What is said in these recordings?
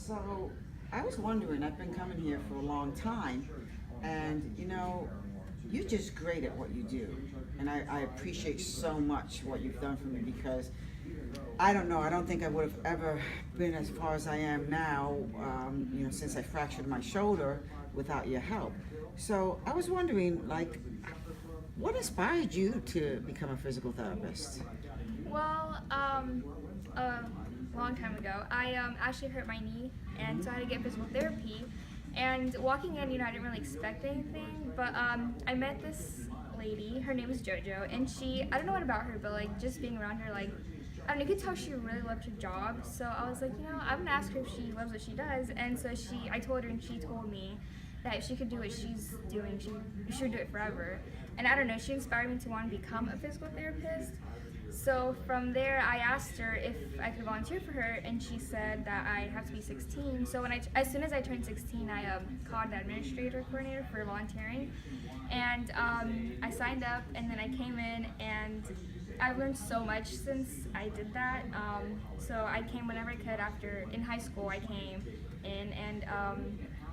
So I was wondering, I've been coming here for a long time, and you're just great at what you do. And I appreciate so much what you've done for me because I don't know, I don't think I would have ever been as far as I am now, since I fractured my shoulder without your help. So I was wondering, like, what inspired you to become a physical therapist? Well, a long time ago, I actually hurt my knee, and so I had to get physical therapy. And walking in, I didn't really expect anything, but I met this lady. Her name is JoJo, and I don't know what about her, but like just being around her, like I don't know, you could tell she really loved her job. So I was like, I'm gonna ask her if she loves what she does. And so I told her, and she told me that if she could do what she's doing, she would do it forever. And I don't know, she inspired me to want to become a physical therapist. So from there, I asked her if I could volunteer for her, and she said that I have to be 16. So as soon as I turned 16, I called the administrator coordinator for volunteering, and I signed up, and then I came in, and I've learned so much since I did that. So I came whenever I could. In high school, I came in, and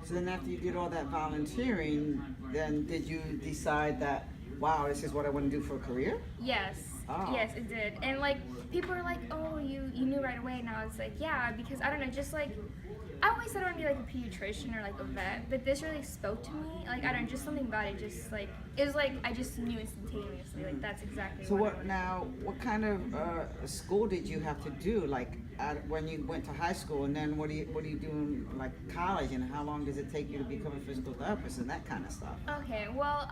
So then after you did all that volunteering, then did you decide that, wow, this is what I want to do for a career? yes. Oh. Yes, it did. And like people are like, "Oh, you knew right away." And I was like, "Yeah," because I don't know, just like I always said I want to be like a pediatrician or like a vet, but this really spoke to me. Like I don't know, just something about it. Just like it was like I just knew instantaneously. Like that's exactly. So what I what wanted. now? What kind of school did you have to do? Like when you went to high school, and then what do you do in like college, and how long does it take you to become a physical therapist and that kind of stuff? Okay, well,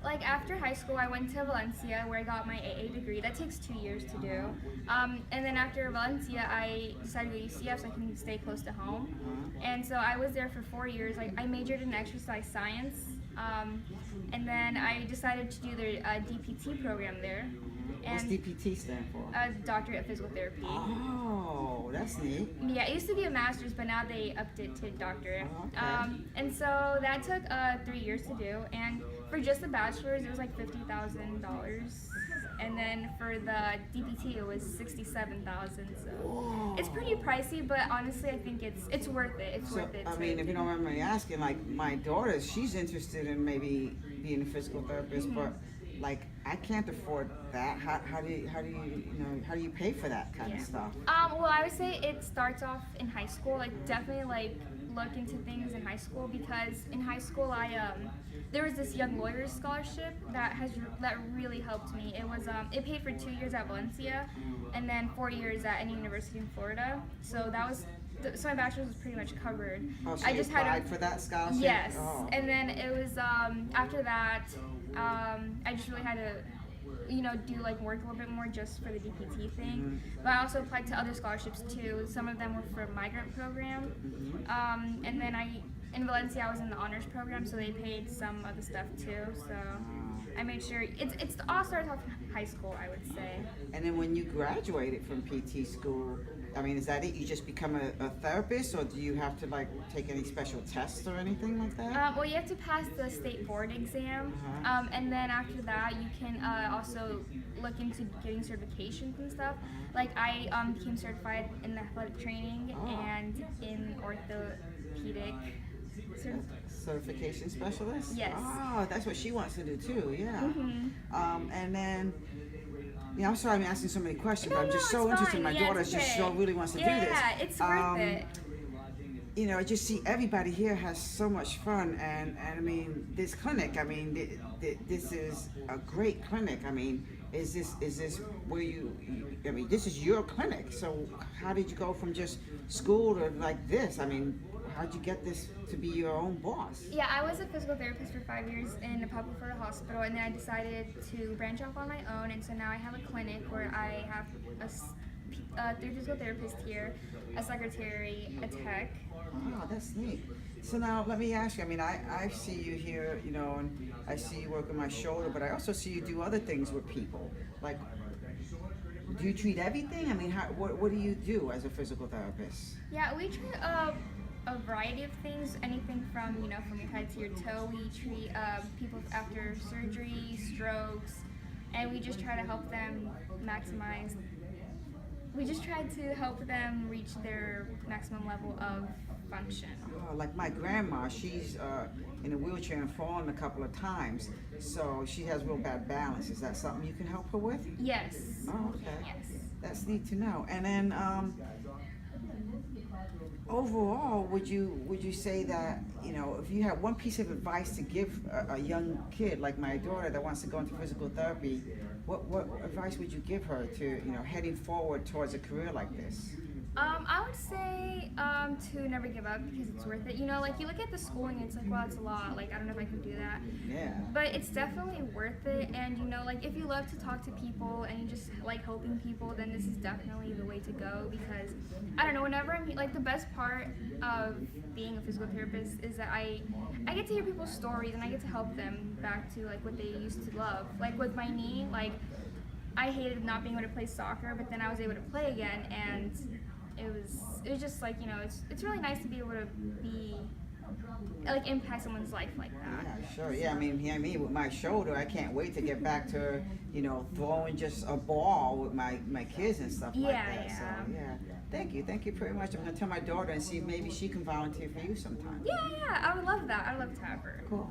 like after high school, I went to Valencia where I got my AA degree. That takes 2 years to do. And then after Valencia, I decided to go to UCF so I can stay close to home. And so I was there for 4 years. Like I majored in exercise science, and then I decided to do their DPT program there. What's And DPT stand for? Doctorate of Physical Therapy. Oh, that's neat. Yeah, it used to be a master's, but now they upped it to doctorate. Oh, okay. And so that took 3 years to do. And for just the bachelor's, it was like $50,000. And then for the DPT, it was $67,000. So Whoa. it's pretty pricey, but honestly, I think it's worth it. It's So, worth it. I mean, if you don't mind me asking, like my daughter, she's interested in maybe being a physical therapist, but like I can't afford that. How do you pay for that kind of stuff? Well, I would say it starts off in high school. Like definitely like look into things in high school because in high school there was this Young Lawyers Scholarship that really helped me. It paid for 2 years at Valencia, and then 4 years at any university in Florida. So so my bachelor's was pretty much covered. Oh, so I you just applied for that scholarship? Yes, Oh. and then it was after that I just really had to do like work a little bit more just for the DPT thing. But I also applied to other scholarships too. Some of them were for migrant program. And then in Valencia I was in the honors program, so they paid some of the stuff too. So I made sure it's all starts off in high school, I would say. And then when you graduated from PT school, I mean, is that it? You just become a therapist, or do you have to like take any special tests or anything like that? Well, you have to pass the state board exam, and then after that, you can also look into getting certifications and stuff. Like I became certified in athletic training and in orthopedic. Certification specialist? Yes. Oh, that's what she wants to do too, yeah. And then, I'm sorry I'm asking so many questions, but I'm just so it's interested. fine. My Yeah, daughter it's just okay. so really wants to do this. Yeah, it's worth it. I just see everybody here has so much fun, and I mean, this clinic, I mean, this is a great clinic. I mean, is this where I mean, this is your clinic, so how did you go from just school to like this? I mean, how'd you get this to be your own boss? Yeah, I was a physical therapist for 5 years in the Public Florida Hospital, and then I decided to branch off on my own, and so now I have a clinic where I have 3 physical therapists here, a secretary, a tech. Oh, that's neat. So now let me ask you, I mean, I see you here, and I see you work on my shoulder, but I also see you do other things with people. Like, do you treat everything? I mean, what do you do as a physical therapist? Yeah, we treat a variety of things, anything from from your head to your toe. We treat people after surgery, strokes, and we just try to help them maximize we just try to help them reach their maximum level of function. Like my grandma, she's in a wheelchair and fallen a couple of times, so she has real bad balance. Is that something you can help her with? Yes. Oh, okay. Yes. That's neat to know. And then overall, would you say that, you know, if you had one piece of advice to give a young kid like my daughter that wants to go into physical therapy, what advice would you give her to, you know, heading forward towards a career like this? I would say to never give up because it's worth it. You know, like you look at the schooling, it's like, well, it's a lot. Like I don't know if I can do that. Yeah. But it's definitely worth it. And you know, like if you love to talk to people and you just like helping people, then this is definitely the way to go. Because I don't know, whenever I'm like the best part of being a physical therapist is that I get to hear people's stories and I get to help them back to like what they used to love. Like with my knee, like I hated not being able to play soccer, but then I was able to play again, and it was just like, you know, it's really nice to be able to be like impact someone's life like that. Yeah, sure. Yeah, I mean, with my shoulder, I can't wait to get back to, you know, throwing just a ball with my kids and stuff like that. Yeah. So yeah, thank you very much. I'm gonna tell my daughter and see if maybe she can volunteer for you sometime. Yeah, I would love that. I'd love to have her. Cool.